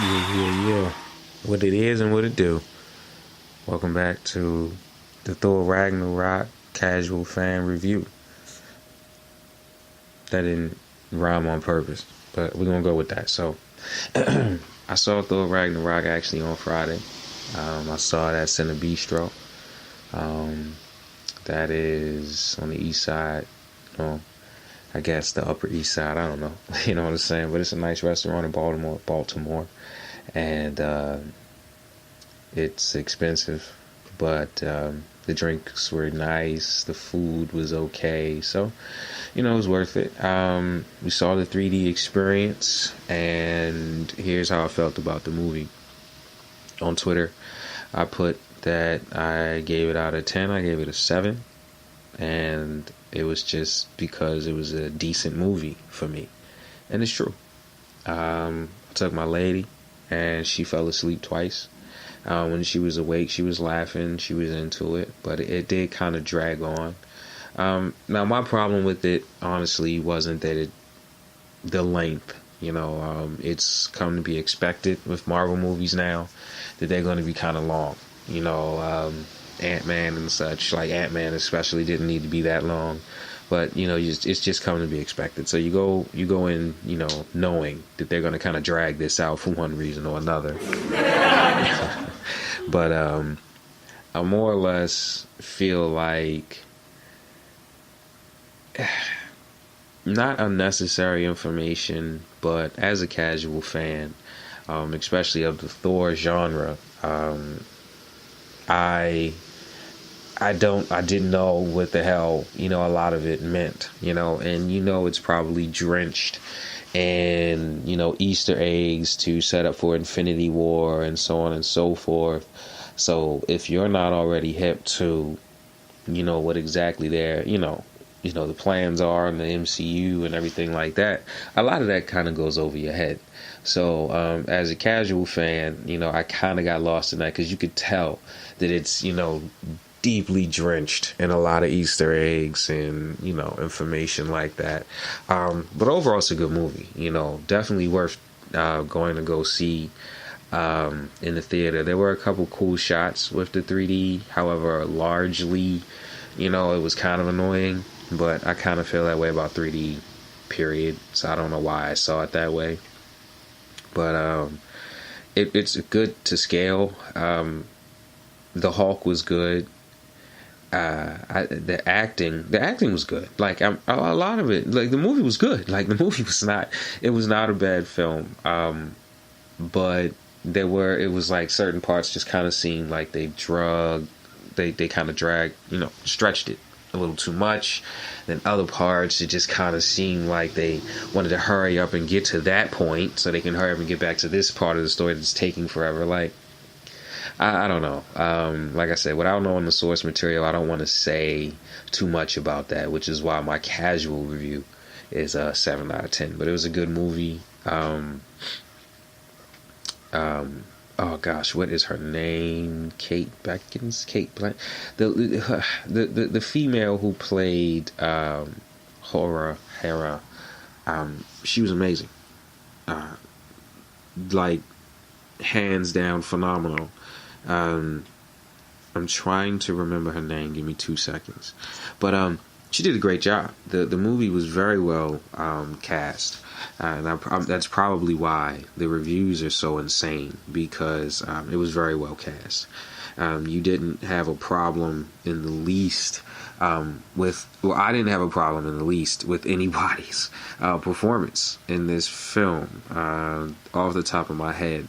Yeah. What it is and what it do. Welcome back to the Thor Ragnarok Casual Fan Review. That didn't rhyme on purpose, but we're gonna go with that. So, I saw Thor Ragnarok actually on Friday. I saw that Cine Bistro. That is on the east side. Well, I guess the Upper East Side. I don't know. You know what I'm saying? But it's a nice restaurant in Baltimore. And it's expensive, but the drinks were nice, the food was okay, so it was worth it. We saw the 3D experience, and here's how I felt about the movie. On Twitter, I put that I gave it out of 10. I gave it a 7, and it was just because it was a decent movie for me, and it's true. I took my lady, and she fell asleep twice. When she was awake, she was laughing, she was into it, but it did kind of drag on. Now, my problem with it, honestly, wasn't that the length. It's come to be expected with Marvel movies now that they're going to be kind of long. Ant-Man and such, like Ant-Man especially, didn't need to be that long. But it's just coming to be expected. So you go in, knowing that they're going to kind of drag this out for one reason or another. But I more or less feel like not unnecessary information, but as a casual fan, especially of the Thor genre, I didn't know what the hell, a lot of it meant, and it's probably drenched in, Easter eggs to set up for Infinity War and so on and so forth. So if you're not already hip to, what exactly the plans are in the MCU and everything like that, a lot of that kind of goes over your head. So as a casual fan, I kind of got lost in that because you could tell that it's, deeply drenched in a lot of Easter eggs and information like that, but overall it's a good movie. Definitely worth going to go see in the theater. There were a couple cool shots with the 3D, however largely it was kind of annoying, but I kind of feel that way about 3D period, so I don't know why I saw it that way. But it's good to scale. The Hulk was good. The acting was good. Like a lot of it, like the movie was good. Like the movie was not. It was not a bad film. But it was like certain parts just kind of seemed like they kind of dragged, stretched it a little too much. Then other parts, it just kind of seemed like they wanted to hurry up and get to that point so they can hurry up and get back to this part of the story that's taking forever. Like, I don't know. Like I said, without knowing the source material, I don't want to say too much about that, which is why my casual review is a 7 out of 10. But it was a good movie. Oh gosh, what is her name? Kate Beckins? Kate Blanch? The female who played Hera, she was amazing. Like, hands down phenomenal. I'm trying to remember her name. Give me 2 seconds. But she did a great job. The movie was very well cast. And that's probably why the reviews are so insane, because it was very well cast. You didn't have a problem in the least I didn't have a problem in the least with anybody's performance in this film. Off the top of my head,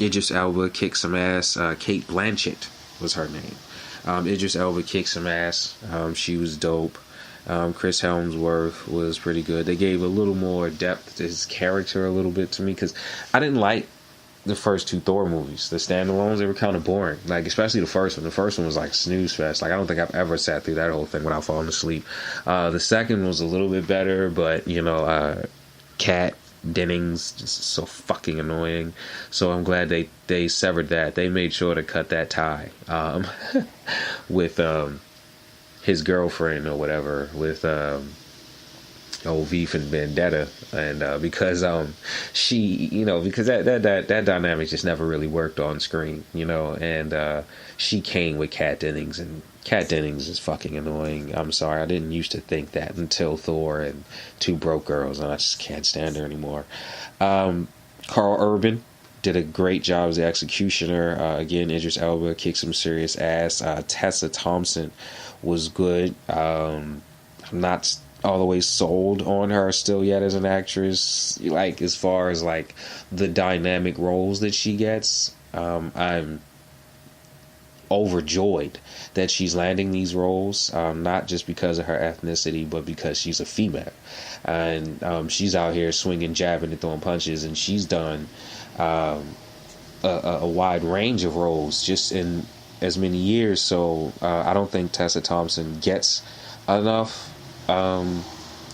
Idris Elba kicked some ass. Kate Blanchett was her name. Idris Elba kicked some ass. She was dope. Chris Helmsworth was pretty good. They gave a little more depth to his character a little bit to me, because I didn't like the first 2 Thor movies. The standalones, they were kind of boring. Like, especially the first one. The first one was like snooze fest. Like, I don't think I've ever sat through that whole thing without falling asleep. The second was a little bit better, but Kat Dennings, just so fucking annoying. So I'm glad they severed that. They made sure to cut that tie with his girlfriend or whatever, with old V from Vendetta, and because she, because that dynamic just never really worked on screen, and she came with Kat Dennings, and Kat Dennings is fucking annoying. I'm sorry, I didn't used to think that until Thor and Two Broke Girls, and I just can't stand her anymore. Carl Urban did a great job as the executioner. Again, Idris Elba kicked some serious ass. Tessa Thompson was good. I'm not all the way sold on her still yet as an actress, like as far as like the dynamic roles that she gets. I'm overjoyed that she's landing these roles, not just because of her ethnicity, but because she's a female, and she's out here swinging, jabbing, and throwing punches, and she's done a wide range of roles just in as many years. So I don't think Tessa Thompson gets enough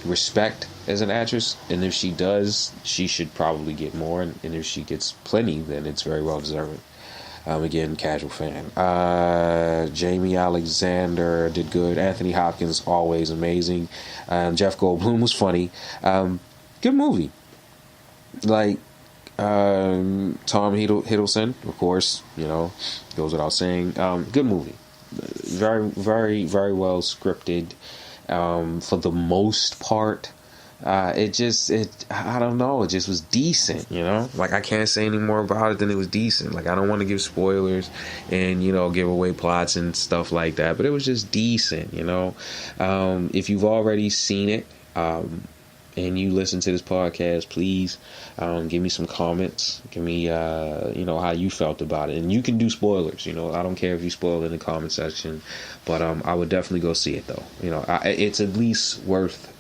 respect as an actress, and if she does, she should probably get more, and if she gets plenty, then it's very well deserved. Again, casual fan. Jamie Alexander did good. Anthony Hopkins, always amazing. Jeff Goldblum was funny. Good movie. Like, Tom Hiddleston, of course, goes without saying. Good movie. Very, very, very well scripted. For the most part, I don't know, it just was decent, like I can't say any more about it than it was decent. Like, I don't want to give spoilers and give away plots and stuff like that, but it was just decent. If you've already seen it and you listen to this podcast, please give me some comments. Give me how you felt about it, and you can do spoilers. I don't care if you spoil it in the comment section, but I would definitely go see it though. It's at least worth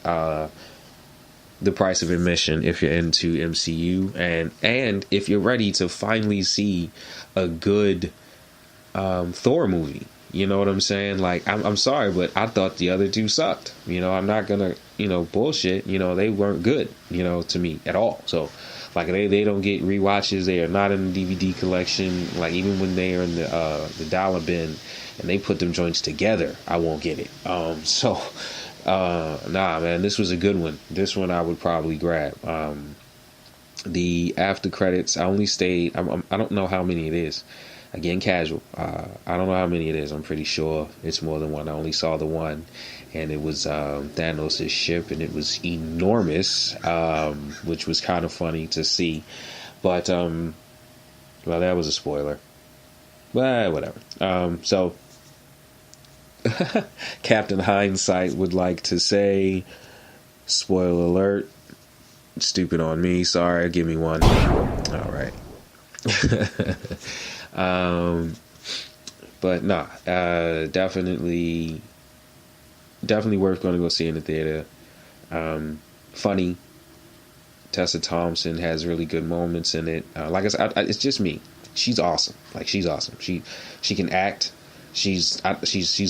the price of admission if you're into MCU, and if you're ready to finally see a good Thor movie. You know what I'm saying? Like, I'm sorry, but I thought the other two sucked. I'm not gonna, bullshit. They weren't good, to me at all. So, like, they don't get rewatches. They are not in the DVD collection. Like, even when they are in the dollar bin and they put them joints together, I won't get it. Nah, man, this was a good one. This one I would probably grab. The after credits, I only stayed. I don't know how many it is. Again, casual. I don't know how many it is. I'm pretty sure it's more than one. I only saw the one, and it was Thanos' ship, and it was enormous, which was kind of funny to see. But well, that was a spoiler. But whatever. So Captain Hindsight would like to say, spoiler alert. Stupid on me. Sorry, give me one. All right. But nah, definitely worth going to go see in the theater. Funny. Tessa Thompson has really good moments in it. Like I said, it's just me. She's awesome. Like, she's awesome. She can act. She's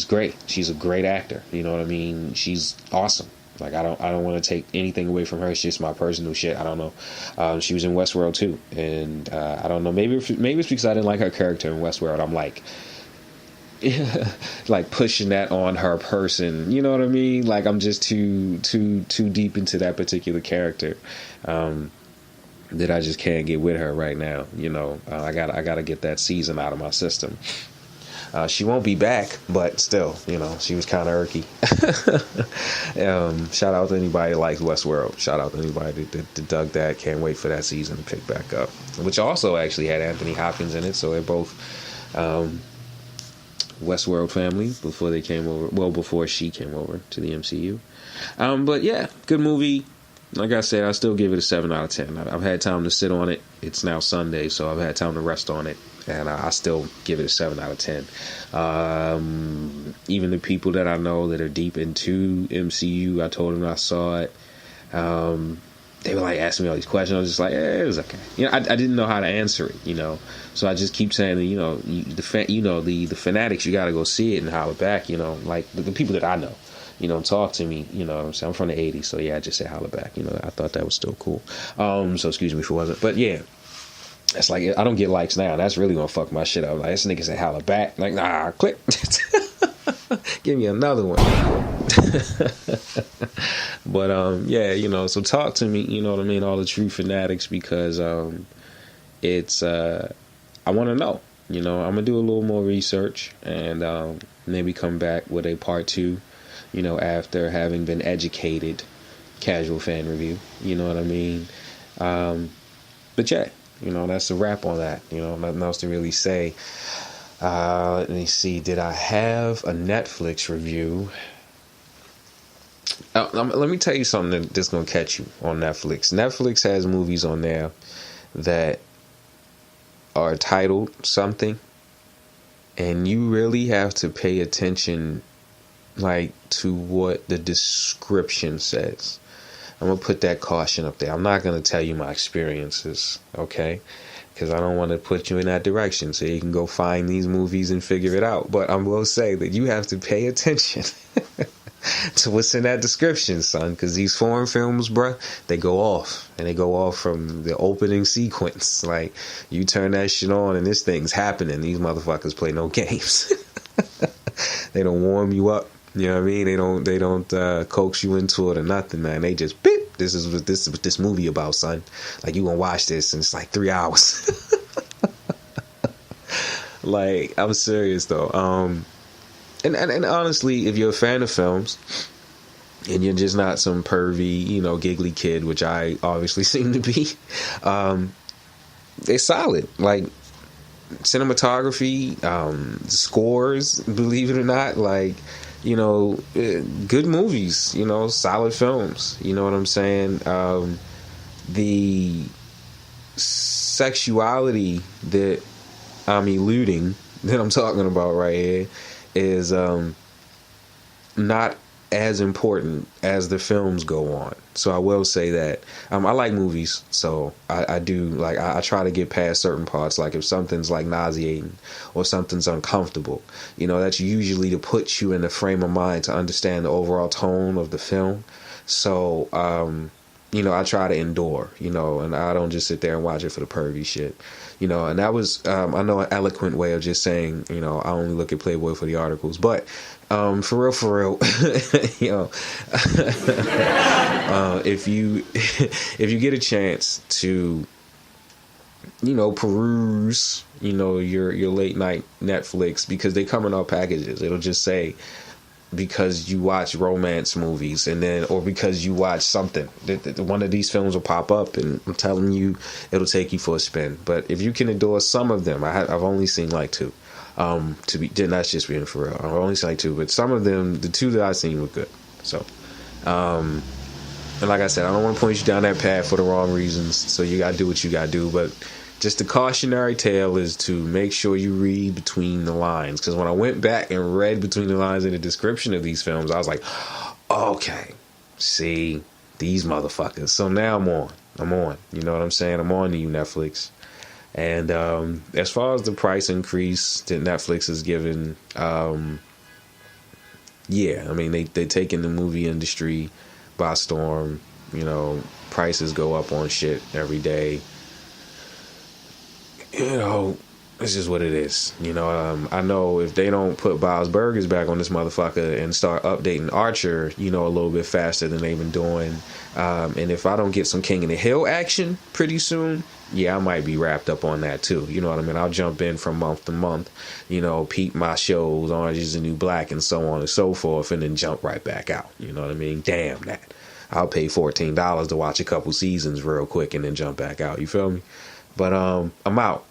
great. She's a great actor. You know what I mean? She's awesome. Like, I don't want to take anything away from her. It's just my personal shit. I don't know. She was in Westworld too, and I don't know. Maybe it's because I didn't like her character in Westworld. I'm like pushing that on her person. You know what I mean? Like, I'm just too deep into that particular character that I just can't get with her right now. I gotta get that season out of my system. She won't be back, but still, she was kind of irky. Shout out to anybody that likes Westworld. Shout out to anybody that dug that. Can't wait for that season to pick back up. Which also actually had Anthony Hopkins in it, so they're both Westworld family before they came over. Well, before she came over to the MCU. But yeah, good movie. Like I said, I still give it a 7 out of 10. I've had time to sit on it. It's now Sunday, so I've had time to rest on it. And I still give it a 7 out of 10. Even the people that I know that are deep into MCU, I told them I saw it. They were like asking me all these questions. I was just like, it was okay. I didn't know how to answer it. So I just keep saying, the fanatics, you got to go see it and holler back. Like the people that I know. Talk to me, I'm from the 80s, so yeah, I just say holler back, I thought that was still cool. So excuse me if it wasn't, but yeah, it's like, I don't get likes now, that's really gonna fuck my shit up. Like, this nigga said holler back, like, nah, click. Give me another one. But yeah, so talk to me, you know what I mean, all the true fanatics, because it's I want to know. I'm gonna do a little more research and maybe come back with a part 2, after having been educated. Casual fan review, you know what I mean? But yeah, that's a wrap on that. Nothing else to really say. Let me see. Did I have a Netflix review? Let me tell you something that's going to catch you on Netflix. Netflix has movies on there that are titled something, and you really have to pay attention, to what the description says. I'm going to put that caution up there. I'm not going to tell you my experiences, okay? Because I don't want to put you in that direction so you can go find these movies and figure it out. But I will say that you have to pay attention to what's in that description, son. Because these foreign films, bruh, they go off. And they go off from the opening sequence. You turn that shit on and this thing's happening. These motherfuckers play no games. They don't warm you up. You know what I mean? They don't coax you into it or nothing, man. They just beep. This is what this movie about, son. You gonna watch this and it's 3 hours. I'm serious though. And honestly, if you're a fan of films and you're just not some pervy, giggly kid, which I obviously seem to be, they're solid. Cinematography, scores, believe it or not, good movies, solid films. You know what I'm saying? The sexuality that I'm eluding, that I'm talking about right here, is not as important as the films go on. So I will say that I like movies, so I do I try to get past certain parts. If something's nauseating or something's uncomfortable, that's usually to put you in the frame of mind to understand the overall tone of the film. So I try to endure, and I don't just sit there and watch it for the pervy shit, and that was I know an eloquent way of just saying, I only look at Playboy for the articles, but for real, if you get a chance to, peruse, your late night Netflix, because they come in all packages. It'll just say, because you watch romance movies, and then, or because you watch something, one of these films will pop up, and I'm telling you, it'll take you for a spin. But if you can endure some of them, I've only seen 2. That's just being for real. I've only seen 2, but some of them, the 2 that I've seen were good. So, and like I said, I don't want to point you down that path for the wrong reasons. So you gotta do what you gotta do. But just the cautionary tale is to make sure you read between the lines. Because when I went back and read between the lines in the description of these films, I was like, okay, see, these motherfuckers. So now I'm on. You know what I'm saying? I'm on to you, Netflix. And as far as the price increase that Netflix has given, yeah, I mean, they're taking the movie industry by storm. Prices go up on shit every day. It's just what it is. I know if they don't put Bob's Burgers back on this motherfucker and start updating Archer, a little bit faster than they've been doing, and if I don't get some King of the Hill action pretty soon, yeah, I might be wrapped up on that too. You know what I mean? I'll jump in from month to month, peep my shows, Orange is the New Black, and so on and so forth, and then jump right back out. You know what I mean? Damn that. I'll pay $14 to watch a couple seasons real quick and then jump back out. You feel me? But I'm out.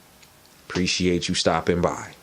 Appreciate you stopping by.